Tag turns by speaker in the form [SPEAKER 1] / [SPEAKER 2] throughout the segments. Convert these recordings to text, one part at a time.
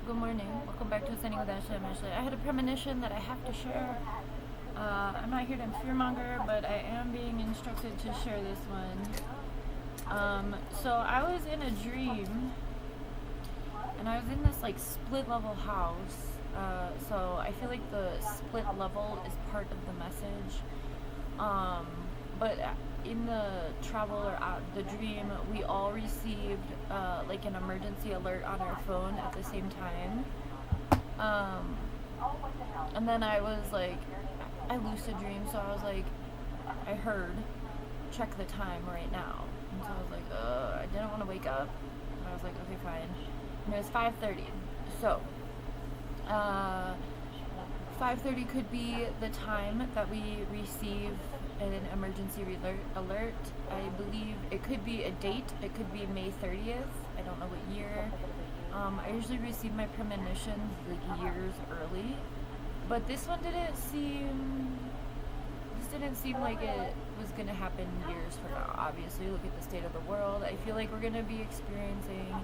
[SPEAKER 1] Good morning. Welcome back to Ascending with Ashley. I'm Ashley. I had a premonition that I have to share. I'm not here to fearmonger, but I am being instructed to share this one. So I was in a dream, and I was in this like split level house. So I feel like the split level is part of the message. But in the travel or the dream, we all received like an emergency alert on our phone at the same time. And then I was like, I lucid dream, so I was like, I heard, check the time right now. And so I was like, I didn't want to wake up. And I was like, okay, fine. And it was 5:30. So, 5:30 could be the time that we receive an emergency alert. I believe it could be a date. It could be May 30th. I don't know what year. I usually receive my premonitions like years early, but this one didn't seem. This didn't seem like it was gonna happen years from now. Obviously, look at the state of the world. I feel like we're gonna be experiencing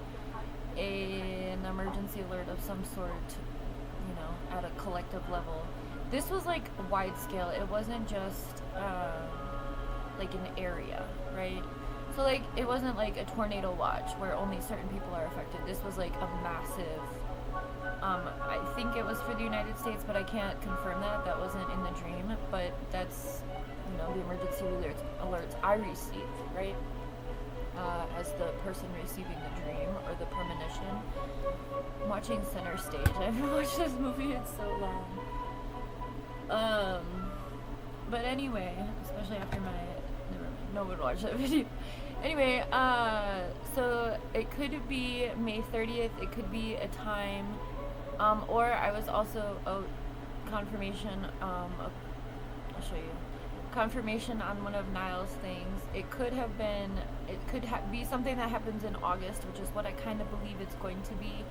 [SPEAKER 1] an emergency alert of some sort, you know, at a collective level. This was like wide scale. It wasn't just like an area, right? So like it wasn't like a tornado watch where only certain people are affected. This was like a massive. I think it was for the United States, but I can't confirm that. That wasn't in the dream, but that's the emergency alerts I received, right? As the person receiving the dream or the premonition. I'm watching Center Stage. I haven't watched this movie in so long. But anyway, especially after my no one watched that video. Anyway, so it could be May 30th. It could be a time, or I was also confirmation. I'll show you confirmation on one of Niall's things. It could have been. It could be something that happens in August, which is what I kind of believe it's going to be.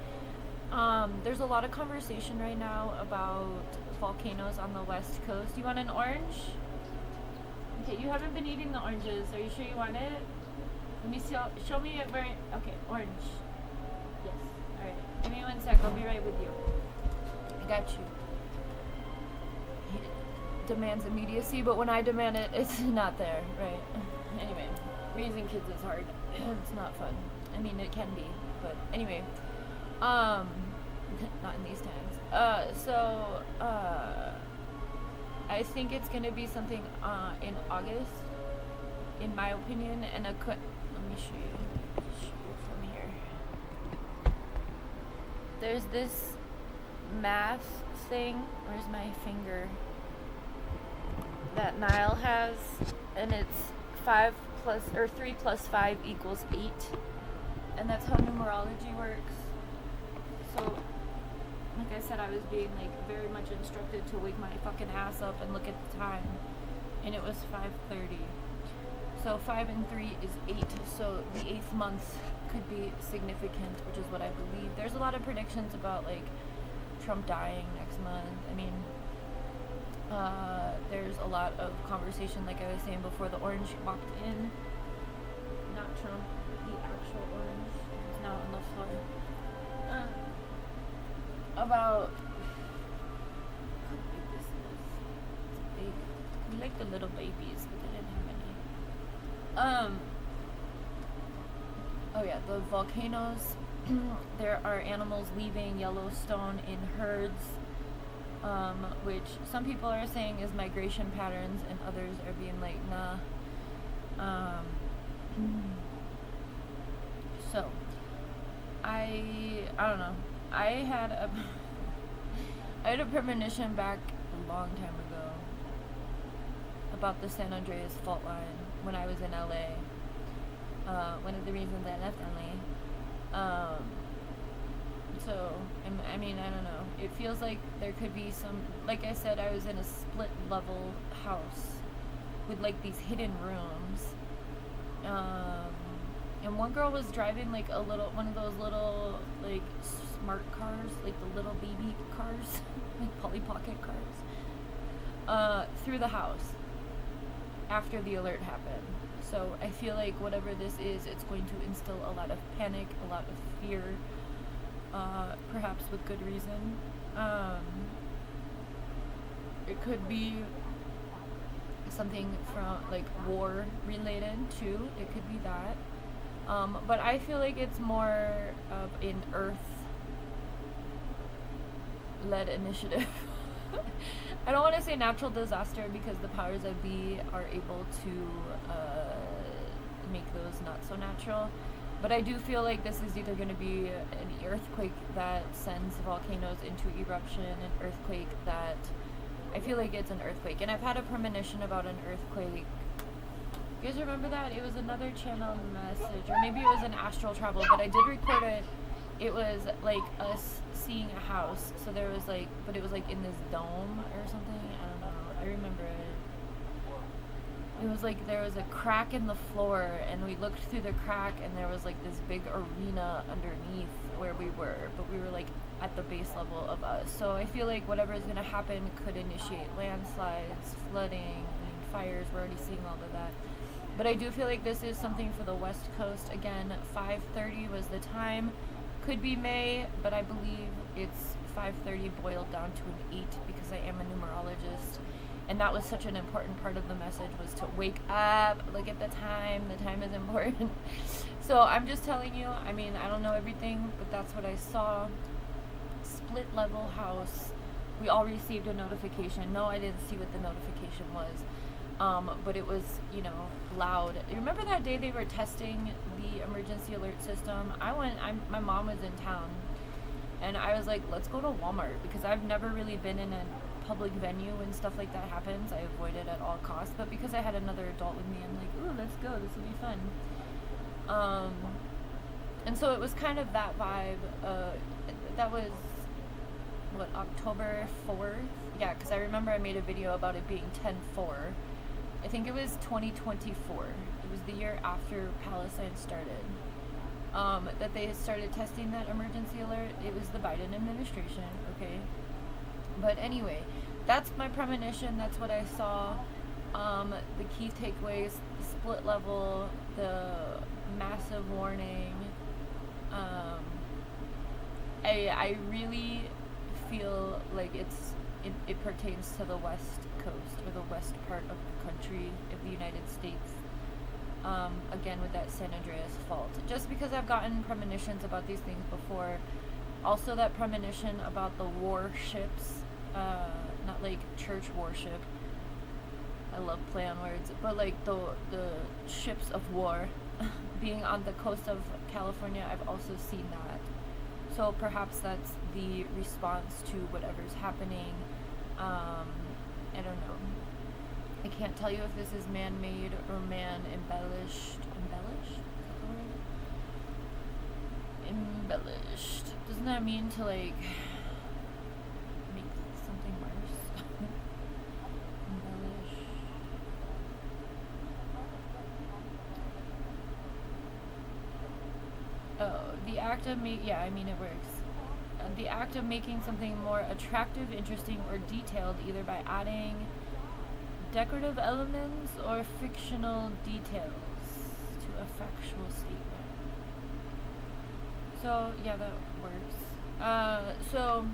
[SPEAKER 1] There's a lot of conversation right now about volcanoes on the west coast. You want an orange? Okay, you haven't been eating the oranges. Are you sure you want it? Let me see. Show me it where. Okay, orange. Yes. All right. Give me 1 sec. I'll be right with you. I got you. It demands immediacy, but when I demand it, it's not there, right? Anyway, raising kids is hard. It's not fun. I mean, it can be, but anyway. Not in these times. I think it's gonna be something in August, in my opinion, and let me show you from here. There's this math thing. Where's my finger? That Niall has, and it's 3 plus 5 equals 8, and that's how numerology works. So, like I said, I was being like very much instructed to wake my fucking ass up and look at the time, and it was 5:30. So 5 and 3 is 8. So the 8th month could be significant, which is what I believe. There's a lot of predictions about like Trump dying next month. I mean, there's a lot of conversation, like I was saying before. The orange walked in, not Trump, the actual orange is now on the floor. About how big this is. It's big. We like the little babies, but they didn't have any. Oh yeah, the volcanoes. There are animals leaving Yellowstone in herds, which some people are saying is migration patterns, and others are being like, nah. So, I don't know. I had a premonition back a long time ago about the San Andreas fault line when I was in LA. One of the reasons I left LA. So, I mean, I don't know. It feels like there could be some, like I said, I was in a split level house with like these hidden rooms. And one girl was driving like one of those little like smart cars, like the little baby cars, like Polly Pocket cars, through the house after the alert happened. So I feel like whatever this is, it's going to instill a lot of panic, a lot of fear, perhaps with good reason. It could be something from like war related too. It could be that. But I feel like it's more of an Earth led initiative. I don't want to say natural disaster because the powers that be are able to make those not so natural. But I do feel like this is either going to be an earthquake that sends volcanoes into eruption, an earthquake that I feel like it's an earthquake. And I've had a premonition about an earthquake. You guys remember that? It was another channel message, or maybe it was an astral travel, but I did record it. It was like us seeing a house. So there was like, but it was like in this dome or something. I don't know. I remember it. It was like there was a crack in the floor, and we looked through the crack, and there was like this big arena underneath where we were, but we were like at the base level of us. So I feel like whatever is going to happen could initiate landslides, flooding, I mean, fires. We're already seeing all of that. But I do feel like this is something for the West Coast. Again, 5:30 was the time. Could be May, but I believe it's 5:30 boiled down to an 8 because I am a numerologist. And that was such an important part of the message, was to wake up, look at the time is important. So I'm just telling you, I mean, I don't know everything, but that's what I saw. Split level house. We all received a notification. No, I didn't see what the notification was. But it was, you know, loud. You remember that day they were testing the emergency alert system? My mom was in town, and I was like, let's go to Walmart, because I've never really been in a public venue when stuff like that happens. I avoid it at all costs, but because I had another adult with me, I'm like, ooh, let's go, this will be fun. And so it was kind of that vibe. That was what, October 4th? Yeah, because I remember I made a video about it being 10/4. I think it was 2024. It was the year after Palestine started, that they started testing that emergency alert. It was the Biden administration, okay? But anyway, that's my premonition. That's what I saw. The key takeaways: the split level, the massive warning. I really feel like it pertains to the West Coast, or the west part of the country of the United States. Again, with that San Andreas fault. Just because I've gotten premonitions about these things before. Also, that premonition about the warships, not like church warship. I love play on words, but like the ships of war being on the coast of California. I've also seen that. So perhaps that's the response to whatever's happening. I don't know. I can't tell you if this is man-made or man-embellished. Embellished? Embellished. Doesn't that mean to like make something worse? Embellish. Oh, the act of it works. The act of making something more attractive, interesting, or detailed, either by adding decorative elements or fictional details to a factual statement. So yeah, that works. So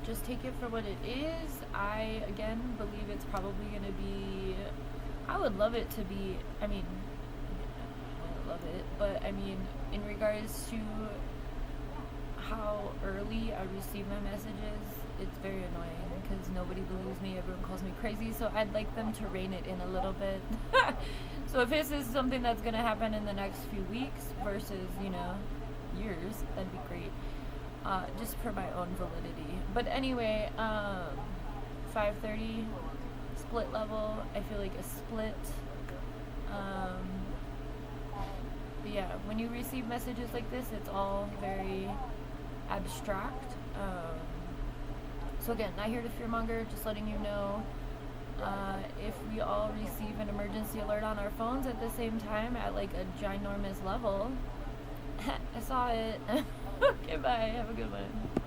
[SPEAKER 1] just take it for what it is. I again believe it's probably going to be. I would love it to be. I mean, I love it, but I mean, in regards to how early I receive my messages, it's very annoying because nobody believes me. Everyone calls me crazy, so I'd like them to rein it in a little bit. So if this is something that's going to happen in the next few weeks versus, years, that'd be great. Just for my own validity. But anyway, 5:30, split level. I feel like a split. But yeah, when you receive messages like this, it's all very abstract. So again, not here to fearmonger, just letting you know. If we all receive an emergency alert on our phones at the same time at like a ginormous level, I saw it. Okay, bye. Have a good one.